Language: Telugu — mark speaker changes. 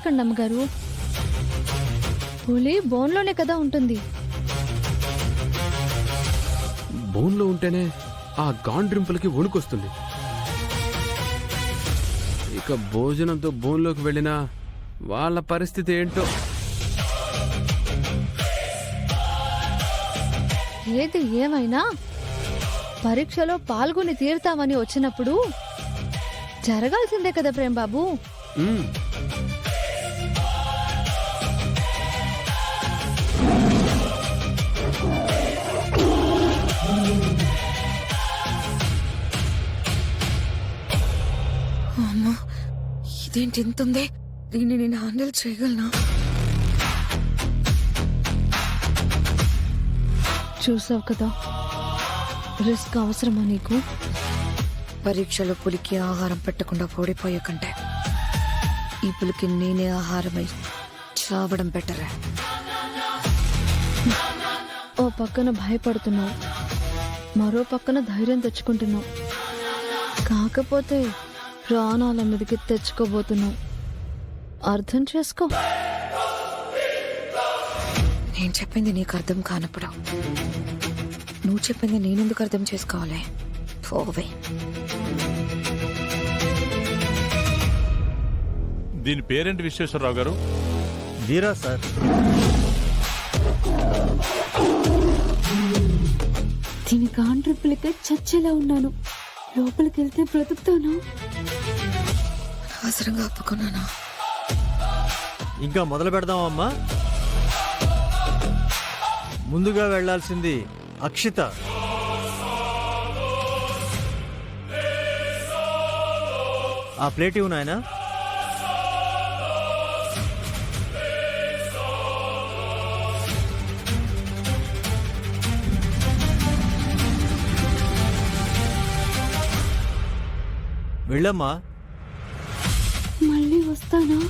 Speaker 1: భయపడకండి అమ్మగారు. పులి బోన్లోనే కదా ఉంటుంది.
Speaker 2: బోన్లో ఉంటేనే ఆ గాండ్రింపులకి వణుకొస్తుంది. ఇక భోజనంతో బోన్లోకి వెళ్ళినా వాళ్ళ పరిస్థితి ఏంటో.
Speaker 1: ఏది ఏమైనా పరీక్షలో పాల్గొని తీరుతామని వచ్చినప్పుడు జరగాల్సిందే కదా ప్రేమ్ బాబు.
Speaker 2: ఉమ్,
Speaker 3: అమ్మా, ఇదేంటి ఇంత ఉంది? దీన్ని నేను హ్యాండిల్ చేయగలనా?
Speaker 1: చూసావు కదా, రిస్క్ అవసరమా నీకు?
Speaker 3: పరీక్షలో పులికి ఆహారం పెట్టకుండా ఓడిపోయే కంటే ఈ పులికి నేనే ఆహారమై చావడం బెటరే.
Speaker 1: ఓ పక్కన భయపడుతున్నావు, మరో పక్కన ధైర్యం తెచ్చుకుంటున్నావు. కాకపోతే ప్రాణాల మీదకి తెచ్చుకోబోతున్నావు. అర్థం చేసుకో.
Speaker 3: నేను చెప్పింది నీకు అర్థం కానప్పుడు నువ్వు చెప్పింది నేనెందుకు అర్థం చేసుకోవాలి? పోవే.
Speaker 4: దీని పేరేంటి విశ్వేశ్వరరావు గారు?
Speaker 5: వీరా సార్.
Speaker 1: దీని కాంట్రిప్పులకే చచ్చేలా ఉన్నాను. లోపలికి వెళ్తే బ్రతుకుతాను.
Speaker 3: అవసరంగా ఒప్పుకున్నానా?
Speaker 5: ఇంకా మొదలు పెడదామమ్మా. ముందుగా వెళ్లాల్సింది అక్షిత. ఆ ప్లేట్ ఇవ్వు నాయనా. వెళ్ళమ్మా.
Speaker 1: మళ్ళీ వస్తానా?